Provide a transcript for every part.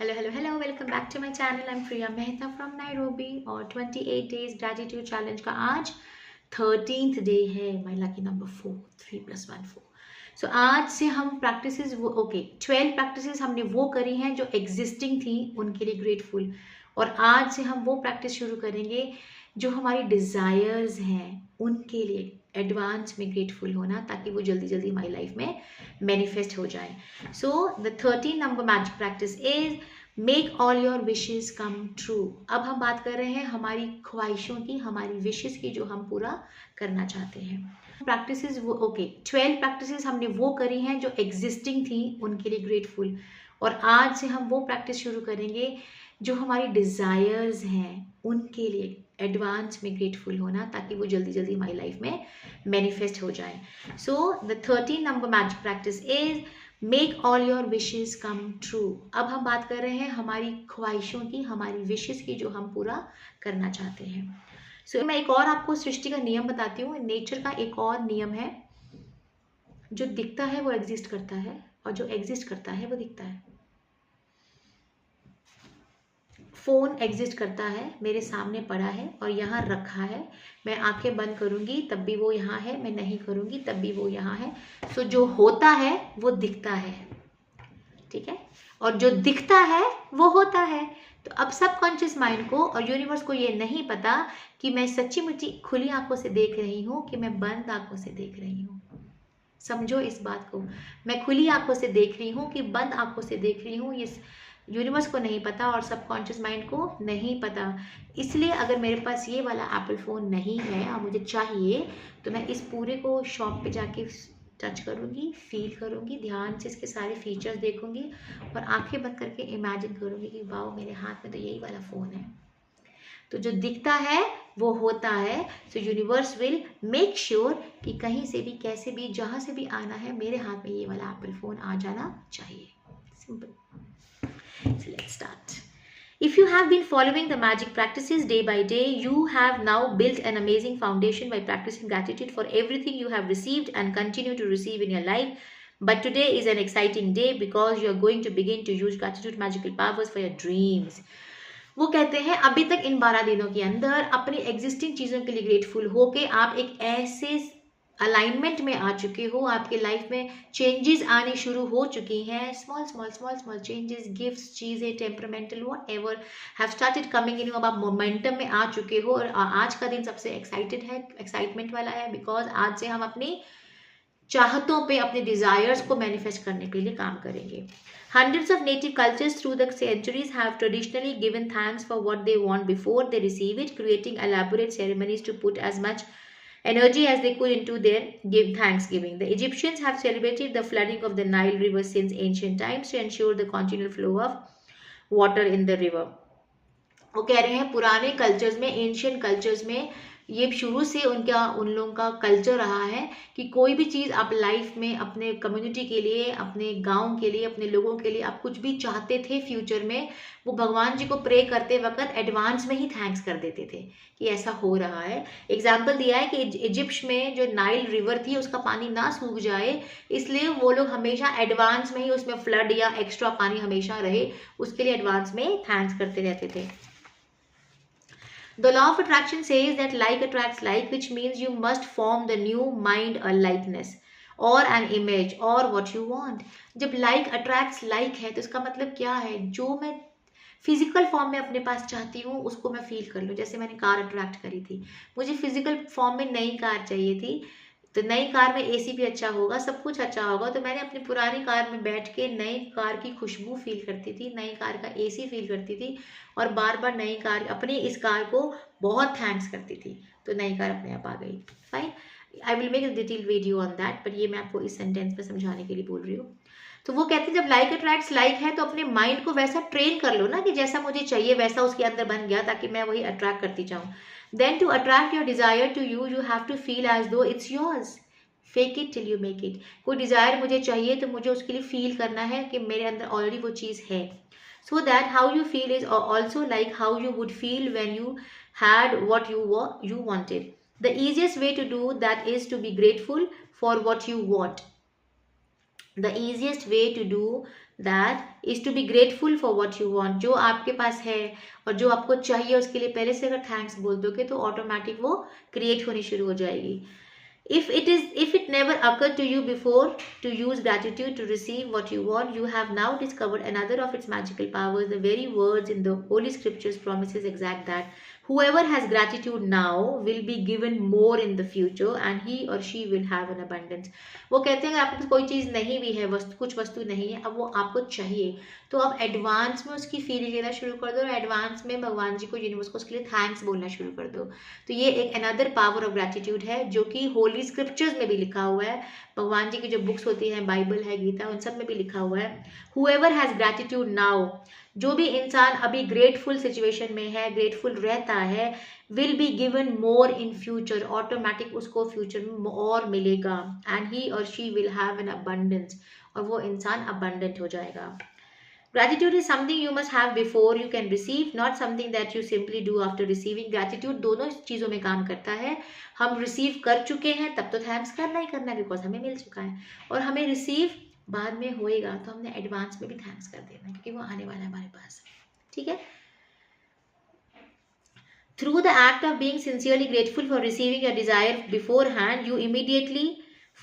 Hello welcome back to my channel. I am Priya Mehta from Nairobi और 28 days gratitude challenge का आज 13th day है। My lucky number 4, 3 + 1 4। सो आज से हम प्रैक्टिसेस 12 प्रैक्टिसेस हमने वो करी हैं जो एग्जिस्टिंग थी, उनके लिए ग्रेटफुल। और आज से हम वो प्रैक्टिस शुरू करेंगे जो हमारी डिज़ायर्स हैं, उनके लिए एडवांस में ग्रेटफुल होना, ताकि वो जल्दी जल्दी हमारी लाइफ में मैनिफेस्ट हो जाए। So the 13 number magic practice is make all your wishes come true. अब हम बात कर रहे हैं हमारी ख्वाहिशों की, हमारी विशेस की, जो हम पूरा करना चाहते हैं। प्रैक्टिसेस 12 प्रैक्टिसेस हमने वो करी हैं जो एग्जिस्टिंग थी, उनके लिए ग्रेटफुल। और आज से हम वो प्रैक्टिस शुरू करेंगे जो हमारी डिज़ायर्स हैं, उनके लिए एडवांस में ग्रेटफुल होना, ताकि वो जल्दी जल्दी हमारी लाइफ में मैनिफेस्ट हो जाए। So the 13 number magic practice is make all your wishes come true. अब हम बात कर रहे हैं हमारी ख्वाहिशों की, हमारी विशेस की, जो हम पूरा करना चाहते हैं। सो मैं एक और आपको सृष्टि का नियम बताती हूँ। नेचर का एक और नियम है, जो दिखता है वो एग्जिस्ट करता है, और जो एग्जिस्ट करता है वो दिखता है। फ़ोन एग्जिस्ट करता है, मेरे सामने पड़ा है और यहाँ रखा है। मैं आंखें बंद करूँगी तब भी वो यहाँ है, मैं नहीं करूँगी तब भी वो यहाँ है। सो जो होता है वो दिखता है, ठीक है, और जो दिखता है वो होता है। तो अब सबकॉन्शियस माइंड को और यूनिवर्स को ये नहीं पता कि मैं सच्ची मुच्ची खुली आंखों से देख रही हूँ कि मैं बंद आंखों से देख रही हूँ। समझो इस बात को, मैं खुली आंखों से देख रही हूँ कि बंद आंखों से देख रही हूँ, ये यूनिवर्स को नहीं पता और सबकॉन्शियस माइंड को नहीं पता। इसलिए अगर मेरे पास ये वाला एप्पल फ़ोन नहीं है और मुझे चाहिए, तो मैं इस पूरे को शॉप पे जाके टच करूँगी, फील करूँगी, ध्यान से इसके सारे फीचर्स देखूँगी और आंखें बंद करके इमेजिन करूँगी कि वाओ, मेरे हाथ में तो यही वाला फ़ोन है। तो जो दिखता है वो होता है। सो यूनिवर्स विल मेक श्योर कि कहीं से भी, कैसे भी, जहाँ से भी आना है, मेरे हाथ में ये वाला एप्पल फ़ोन आ जाना चाहिए। Simple. So let's start. If you have been following the magic practices day by day, you have now built an amazing foundation by practicing gratitude for everything you have received and continue to receive in your life. But today is an exciting day because you are going to begin to use gratitude magical powers for your dreams. वो कहते हैं अभी तक इन 12 दिनों के अंदर अपनी existing चीज़ों के लिए ग्रेटफुल होके आप एक ऐसे अलाइनमेंट में आ चुके हो, आपके लाइफ में चेंजेस आनी शुरू हो चुकी हैं। Small small small small changes, gifts, चीज़ें, temperamental whatever have started coming in. अब आप मोमेंटम में आ चुके हो और आज का दिन सबसे एक्साइटमेंट वाला है, बिकॉज आज से हम अपनी चाहतों पे, अपने डिजायर्स को मैनिफेस्ट करने के लिए काम करेंगे। Hundreds of native cultures through the centuries have traditionally given thanks for what they want before they receive it, creating elaborate ceremonies to put as much energy as they could into their thanksgiving. The Egyptians have celebrated the flooding of the Nile River since ancient times to ensure the continual flow of water in the river. वो कह रहे हैं पुराने cultures में, ancient cultures में ये शुरू से उन लोगों का कल्चर रहा है कि कोई भी चीज़ आप लाइफ में अपने कम्युनिटी के लिए, अपने गांव के लिए, अपने लोगों के लिए आप कुछ भी चाहते थे फ्यूचर में, वो भगवान जी को प्रे करते वक्त एडवांस में ही थैंक्स कर देते थे कि ऐसा हो रहा है। एग्जाम्पल दिया है कि इजिप्ट में जो नाइल रिवर थी उसका पानी ना सूख जाए, इसलिए वो लोग हमेशा एडवांस में ही उसमें फ्लड या एक्स्ट्रा पानी हमेशा रहे, उसके लिए एडवांस में थैंक्स करते रहते थे। The law of attraction says that like attracts like, which means you must form the new mind a likeness or an image or what you want. जब like attracts like है तो इसका मतलब क्या है? जो मैं फिजिकल फॉर्म में अपने पास चाहती हूँ उसको मैं फील कर लूँ। जैसे मैंने कार अट्रैक्ट करी थी, मुझे फिजिकल फॉर्म में नई कार चाहिए थी, तो नई कार में एसी भी अच्छा होगा, सब कुछ अच्छा होगा, तो मैंने अपनी पुरानी कार में बैठ के नई कार की खुशबू फील करती थी, नई कार का एसी फील करती थी और बार बार नई कार, अपनी इस कार को बहुत थैंक्स करती थी, तो नई कार अपने आप आ गई। Fine, I will make a detail video on that, but ये मैं आपको इस सेंटेंस में समझाने के लिए बोल रही हूँ। तो वो कहते हैं जब लाइक अट्रैक्ट्स लाइक है तो अपने माइंड को वैसा ट्रेन कर लो ना कि जैसा मुझे चाहिए वैसा उसके अंदर बन गया, ताकि मैं वही अट्रैक्ट करती जाऊँ। Then to attract your desire to you, you have to feel as though it's yours. Fake it till you make it. कोई डिजायर मुझे चाहिए तो मुझे उसके लिए फील करना है कि मेरे अंदर ऑलरेडी वो चीज़ है। So that how you feel is also like how you would feel when you had what you wanted. The easiest way to do that is to be grateful for what you want. The easiest way to do that is to be grateful for what you want. जो आपके पास है और जो आपको चाहिए उसके लिए पहले से अगर थैंक्स बोल दोगे तो ऑटोमेटिक वो क्रिएट होनी शुरू हो जाएगी. If it never occurred to you before to use gratitude to receive what you want, you have now discovered another of its magical powers. The very words in the Holy Scriptures promises exact that. Whoever has gratitude now will be given more in the future and he or she will have an abundance. वो कहते हैं अगर आपके पास कोई चीज़ नहीं भी है, कुछ वस्तु नहीं है, अब वो आपको चाहिए तो आप एडवांस में उसकी फीलिंग लेना शुरू कर दो और एडवांस में भगवान जी को, यूनिवर्स को उसके लिए थैंक्स बोलना शुरू कर दो. तो ये एक अनदर पावर ऑफ ग्रैटिट्यूड है जो कि होली स्क्रिप्चर्स में भी लिखा हुआ है. भगवान जी की जो बुक्स होती हैं, बाइबल है, गीता, उन सब में भी लिखा हुआ है. Whoever has gratitude now, जो भी इंसान अभी ग्रेटफुल सिचुएशन में है, ग्रेटफुल रहता है, will be given more in future. Automatic उसको फ्यूचर में और मिलेगा. एंड ही और she will have an abundance, और वो इंसान अबंडेंट हो जाएगा. Gratitude is something you must have before you can receive, not something that you simply do after receiving. Gratitude दोनों चीज़ों में काम करता है. हम रिसीव कर चुके हैं तब तो थैंक्स करना ही करना है, बिकॉज हमें मिल चुका है. और हमें रिसीव बाद में होएगा तो हमने एडवांस में भी थैंक्स कर देना है क्योंकि वो आने वाला है हमारे पास. ठीक है. Through the act of being sincerely grateful for receiving your desire beforehand, you immediately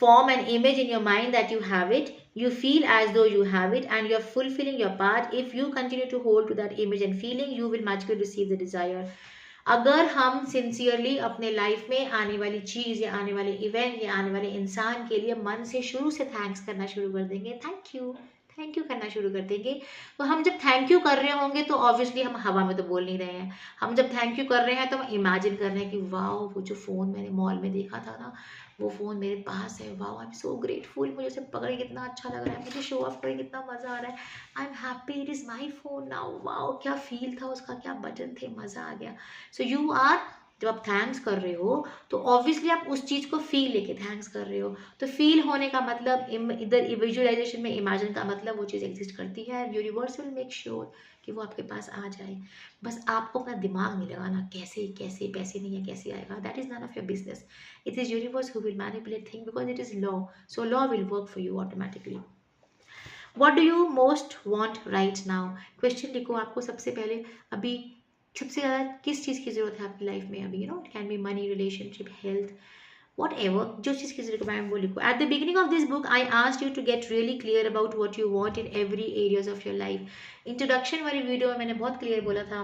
form an image in your mind that you have it. You feel as though you have it and you are fulfilling your part. If you continue to hold to that image and feeling, you will magically receive the desire. अगर हम sincerely अपने life में आने वाली चीज़ या आने वाले event या आने वाले इंसान के लिए मन से शुरू से थैंक्स करना शुरू कर देंगे, थैंक यू करना शुरू कर देंगे, तो हम जब थैंक यू कर रहे होंगे तो ऑब्वियसली हम हवा में तो बोल नहीं रहे हैं. हम जब थैंक यू कर रहे हैं तो हम इमेजिन कर रहे हैं कि वाह, वो जो फ़ोन मैंने मॉल में देखा था ना, वो फ़ोन मेरे पास है. वाह, आई एम सो ग्रेटफुल. मुझे उसे पकड़ के कितना अच्छा लग रहा है, मुझे शो ऑफ करके कितना मज़ा आ रहा है. I am happy, it is my phone now. वाह, क्या फील था उसका, क्या बटन थे, मज़ा आ गया. सो यू आर, जब आप थैंक्स कर रहे हो तो ऑब्वियसली आप उस चीज़ को फील लेके थैंक्स कर रहे हो. तो फील होने का मतलब, इधर विजुअलाइजेशन में इमेजिन का मतलब वो चीज़ एग्जिस्ट करती है. यूनिवर्स विल मेक श्योर कि वो आपके पास आ जाए. बस आपको अपना दिमाग नहीं लगाना कैसे पैसे नहीं है, कैसे आएगा. That is none of your business. It is universe who will manipulate thing because it is law. So law will work for you automatically. What do you most want right now. Question लिखो. आपको सबसे पहले अभी सबसे ज़्यादा किस चीज़ की ज़रूरत है आपकी लाइफ में अभी. It can be money, relationship, health, whatever, जो चीज़ की जरूरत है वो लिखो. At the beginning of this book I asked you to get really clear about what you want in every areas of your life. Introduction वाली video में मैंने बहुत क्लियर बोला था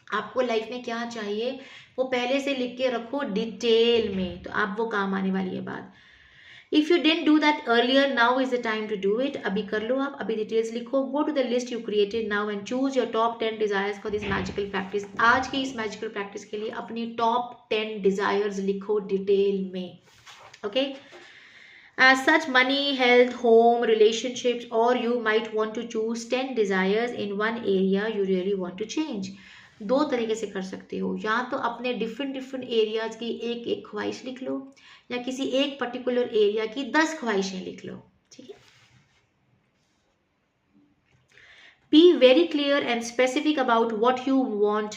आपको लाइफ में क्या चाहिए वो पहले से लिख के रखो डिटेल में, तो आप वो काम आने वाली है बात. If you didn't do that earlier, now is the time to do it. अभी कर लो आप, अभी डिटेल्स लिखो. Go to the list you created now and choose your top 10 desires for this magical practice. आज की इस magical practice के लिए अपनी top 10 desires लिखो डिटेल में. Okay? As such, money, health, home, relationships, or you might want to choose 10 desires in one area you really want to change. दो तरीके से कर सकते हो. या तो अपने डिफरेंट एरियाज की एक ख्वाहिश लिख लो, या किसी एक पर्टिकुलर एरिया की 10 ख्वाहिशें लिख लो. ठीक है. Be very clear and specific about what you want,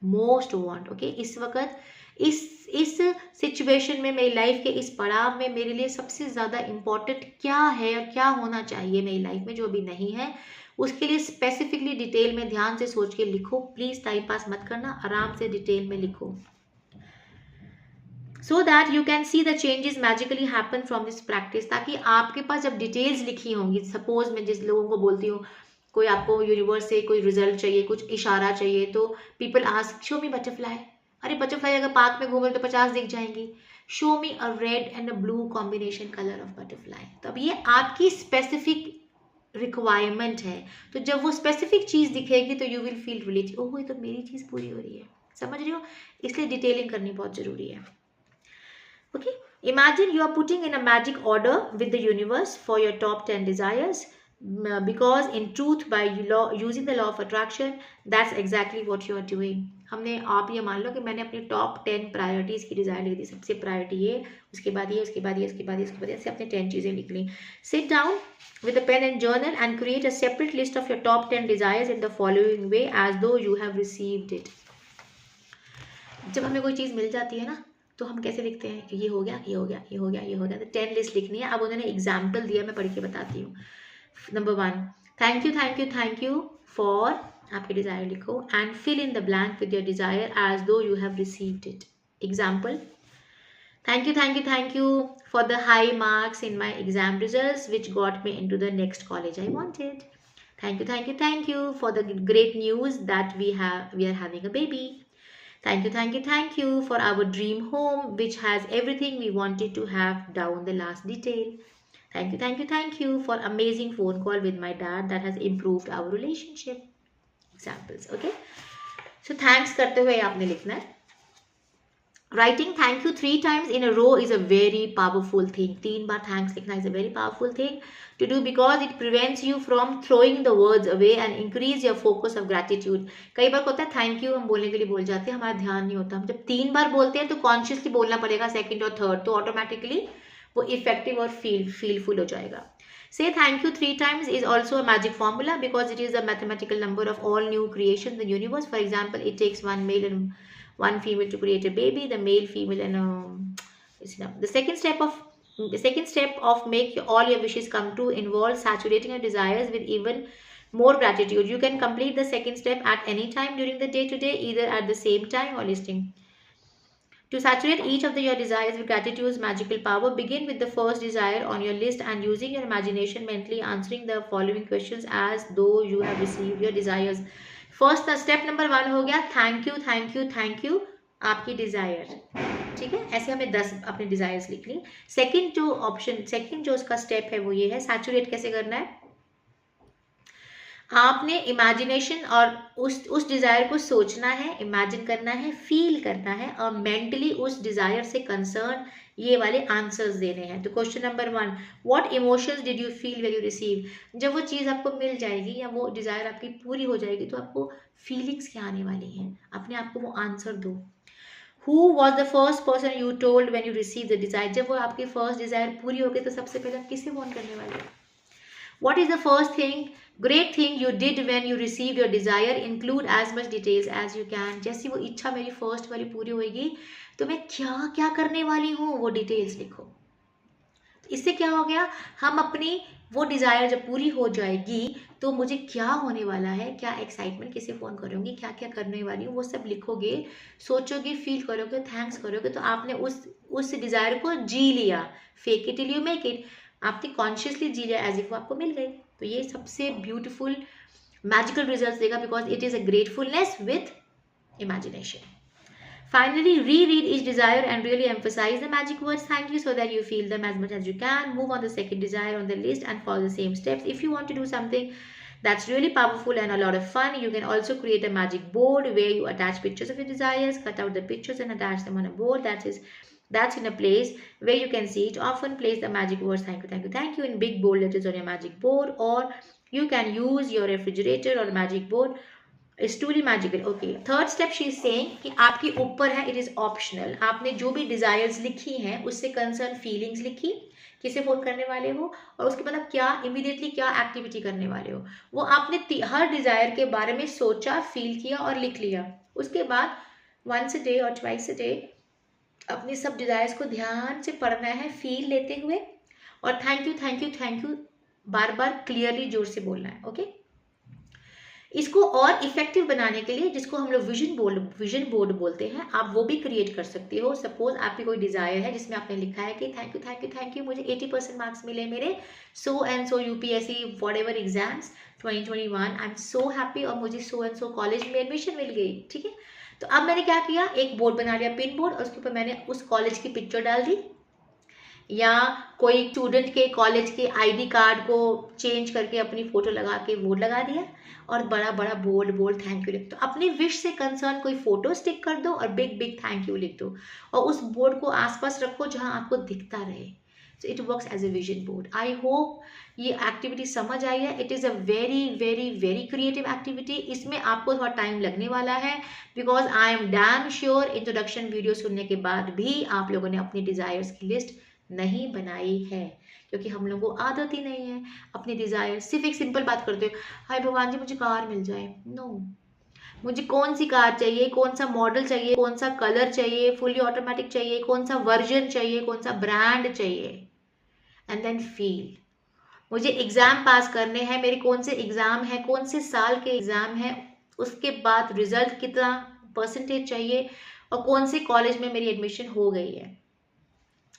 most want. Okay. इस वक्त इस सिचुएशन में, मेरी लाइफ के इस पड़ाव में मेरे लिए सबसे ज़्यादा इम्पोर्टेंट क्या है और क्या होना चाहिए मेरी लाइफ में जो अभी नहीं है, उसके लिए स्पेसिफिकली डिटेल में ध्यान से सोच के लिखो. प्लीज़ टाइम पास मत करना, आराम से डिटेल में लिखो. So that you can see the changes magically happen from this practice. ताकि आपके पास जब डिटेल्स लिखी होंगी, सपोज मैं जिस लोगों को बोलती हूँ, कोई आपको यूनिवर्स से कोई रिजल्ट चाहिए, कुछ इशारा चाहिए, तो पीपल आस्क शो मी बटरफ्लाई. अरे बटरफ्लाई अगर पार्क में घूमे तो 50 दिख जाएंगी. Show me a red and a blue combination colour of butterfly. तो अब ये आपकी स्पेसिफिक रिक्वायरमेंट है. तो जब वो स्पेसिफिक चीज़ दिखेगी तो यू विल फील रिलेटेड, ओह ये तो मेरी चीज़ पूरी हो रही है. समझ रही हो. इसलिए डिटेलिंग करनी बहुत ज़रूरी है. Okay, imagine you are putting in a magic order with the universe for your top 10 desires, because in truth by using the law of attraction, that's exactly what you are doing. हमने आप ये मान लो कि मैंने अपनी top 10 priorities की desire लिख दी. सबसे प्रायोरिटी ये, उसके बाद ये, उसके बाद ये, उसके बाद ये, उसके बाद ऐसे अपने 10 चीज़ें लिख ली. Sit down with a pen and journal and create a separate list of your top 10 desires in the following way as though you have received it. जब हमें कोई चीज़ मिल जाती है ना, तो हम कैसे लिखते हैं, ये हो गया, ये हो गया, ये हो गया, ये हो गया, तो 10 लिस्ट लिखनी है। अब उन्होंने एग्जाम्पल दिया, मैं पढ़ के बताती हूँ। Number 1, thank you thank you thank you for, आपके डिजायर लिखो and fill in the blank with your desire as though you have received it. Example, thank you for the high marks in my exam results which got me into the next college I wanted. Thank you for the great news that we are having a baby. Thank you for our dream home which has everything we wanted to have down the last detail. Thank you for amazing phone call with my dad that has improved our relationship. Examples, okay? So thanks करते हुए आपने लिखना है। Writing thank you 3 times in a row is a very powerful thing. 3 bar thanks लिखना is a very powerful thing to do because it prevents you from throwing the words away and increase your focus of gratitude. कई बार होता है thank you हम बोलने के लिए बोल जाते हैं, हमारा ध्यान नहीं होता। हम जब 3 बार बोलते हैं तो कॉन्शियसली बोलना पड़ेगा सेकंड और थर्ड, तो ऑटोमेटिकली वो इफेक्टिव और फीलफुल हो जाएगा। Say thank you 3 times is also a magic formula because it is a mathematical number of all new creations in the universe. For example, it takes one male and one female to create a baby. The male, female, and the second step of make all your wishes come true involves saturating your desires with even more gratitude. You can complete the second step at any time during the day today, either at the same time or listing. To saturate each of your desires with gratitude's magical power, begin with the first desire on your list and using your imagination mentally answering the following questions as though you have received your desires. First step number 1 हो गया thank you आपकी Dzire, ठीक है। ऐसे हमें 10 अपने desires लिख ली। Second जो उसका स्टेप है वो ये है, सैचुरेट कैसे करना है। आपने इमेजिनेशन और उस डिजायर को सोचना है, इमेजिन करना है, फील करना है और मेंटली उस डिजायर से कंसर्न ये वाले आंसर्स देने हैं। तो question number 1, what emotions did you feel when you receive. जब वो चीज़ आपको मिल जाएगी या वो डिजायर आपकी पूरी हो जाएगी तो आपको फीलिंग्स क्या आने वाली हैं, अपने आप को वो आंसर दो। Who was the first person you told when you receive the desire. जब वो आपकी फर्स्ट डिजायर पूरी हो गई तो सबसे पहले आप किसे फोन करने वाले हो। What is the first great thing you did when you received your desire? Include as much details as you can. जैसी वो इच्छा मेरी फर्स्ट वाली पूरी होगी तो मैं क्या क्या करने वाली हूँ वो डिटेल्स लिखो। इससे क्या हो गया, हम अपनी वो डिज़ायर जब पूरी हो जाएगी तो मुझे क्या होने वाला है, क्या एक्साइटमेंट, किसे फ़ोन करूँगी, क्या क्या करने वाली हूँ, वो सब लिखोगे, सोचोगे, फील करोगे, थैंक्स करोगे, तो आपने उस डिज़ायर को जी लिया। Fake it till you make it, आपने कॉन्शियसली जी लिया एज इफ वो आपको मिल गई। तो ये सबसे ब्यूटीफुल मैजिकल रिजल्ट्स देगा because it is a gratefulness with imagination. Finally, reread each desire and really emphasize the magic words thank you so that you feel them as much as you can. Move on the second desire on the list and follow the same steps. If you want to do something that's really powerful and a lot of fun, you can also create a magic board where you attach pictures of your desires, cut out the pictures and attach them on a board that's in a place where you can see it. Often place the magic words thank you in big bold letters on your magic board, or you can use your refrigerator or magic board. It's truly magical. Okay, third step she is saying कि आपके ऊपर है, it is optional. आपने जो भी desires लिखी हैं उससे concern feelings लिखी, किसे फोन करने वाले हो और उसके बाद आप क्या immediately क्या एक्टिविटी करने वाले हो, वो आपने हर डिजायर के बारे में सोचा, फील किया और लिख लिया। उसके बाद once a day और twice a day अपने सब डिजायर्स को ध्यान से पढ़ना है, फील लेते हुए, और thank you bar bar clearly जोर से बोलना है। ओके, इसको और इफेक्टिव बनाने के लिए, जिसको हम लोग विजन बोर्ड बोलते हैं, आप वो भी क्रिएट कर सकते हो। सपोज आपकी कोई डिजायर है जिसमें आपने लिखा है कि थैंक यू मुझे 80% मार्क्स मिले मेरे so and so UPSC whatever exams 2021, I am so happy, और मुझे सो एंड सो कॉलेज में एडमिशन मिल गई। ठीक है, तो अब मैंने क्या किया, एक बोर्ड बना लिया, पिन बोर्ड, और उसके ऊपर मैंने उस कॉलेज की पिक्चर डाल दी, या कोई स्टूडेंट के कॉलेज के आईडी कार्ड को चेंज करके अपनी फोटो लगा के बोर्ड लगा दिया, और बड़ा बड़ा बोल्ड थैंक यू लिख दो। अपनी विश से कंसर्न कोई फोटो स्टिक कर दो और बिग थैंक यू लिख दो, और उस बोर्ड को आसपास रखो जहां आपको दिखता रहे। So it works as a vision board. I hope ये एक्टिविटी समझ आई है। It is a very very very creative activity. इसमें आपको थोड़ा टाइम लगने वाला है because I am damn sure introduction video सुनने के बाद भी आप लोगों ने अपनी डिजायर्स की लिस्ट नहीं बनाई है, क्योंकि हम लोगों को आदत ही नहीं है अपनी डिजायर। सिर्फ एक सिंपल बात करते हो, हाय भगवान जी मुझे कार मिल जाए। नो, मुझे कौन सी कार चाहिए, कौन सा मॉडल चाहिए, कौन सा कलर चाहिए, फुली ऑटोमेटिक चाहिए, कौन सा वर्जन चाहिए, कौन सा ब्रांड चाहिए, एंड देन फील। मुझे एग्जाम पास करने हैं, मेरे कौन से एग्जाम है, कौन से साल के एग्जाम है, उसके बाद रिजल्ट कितना परसेंटेज चाहिए, और कौन से कॉलेज में मेरी एडमिशन हो गई है।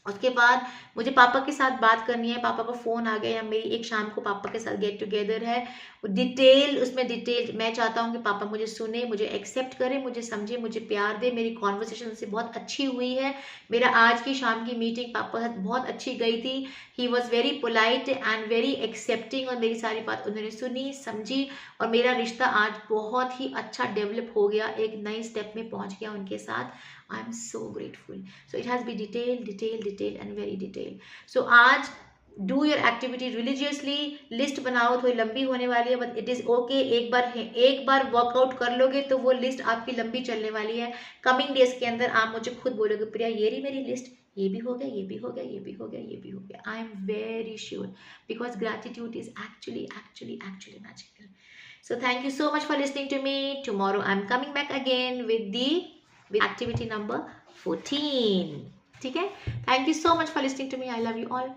उसके बाद मुझे पापा के साथ बात करनी है, पापा का फ़ोन आ गया, या मेरी एक शाम को पापा के साथ गेट टुगेदर है, डिटेल, उसमें डिटेल मैं चाहता हूँ कि पापा मुझे सुने, मुझे एक्सेप्ट करे, मुझे समझे, मुझे प्यार दे। मेरी कॉन्वर्सेशन उनसे बहुत अच्छी हुई है। मेरा आज की शाम की मीटिंग पापा के साथ बहुत अच्छी गई थी। He was very polite and very accepting, और मेरी सारी बात उन्होंने सुनी, समझी, और मेरा रिश्ता आज बहुत ही अच्छा डेवलप हो गया, एक नई स्टेप में पहुँच गया उनके साथ। I am so grateful. So it has been detailed and very detailed. So आज do your activity religiously. List बनाओ, थोड़ी लंबी होने वाली है, बट इट इज ओके। एक बार वर्कआउट कर लोगे तो वो लिस्ट आपकी लंबी चलने वाली है। कमिंग डेज के अंदर आप मुझे खुद बोलोगे, प्रिया ये रही मेरी लिस्ट, ये भी हो गया, ये भी हो गया, ये भी हो गया, ये भी हो गया। I am very sure, because gratitude is actually magical. So thank you so much for listening to me. Tomorrow I'm coming back again with activity number 14. ठीक है? Thank you so much for listening to me. I love you all.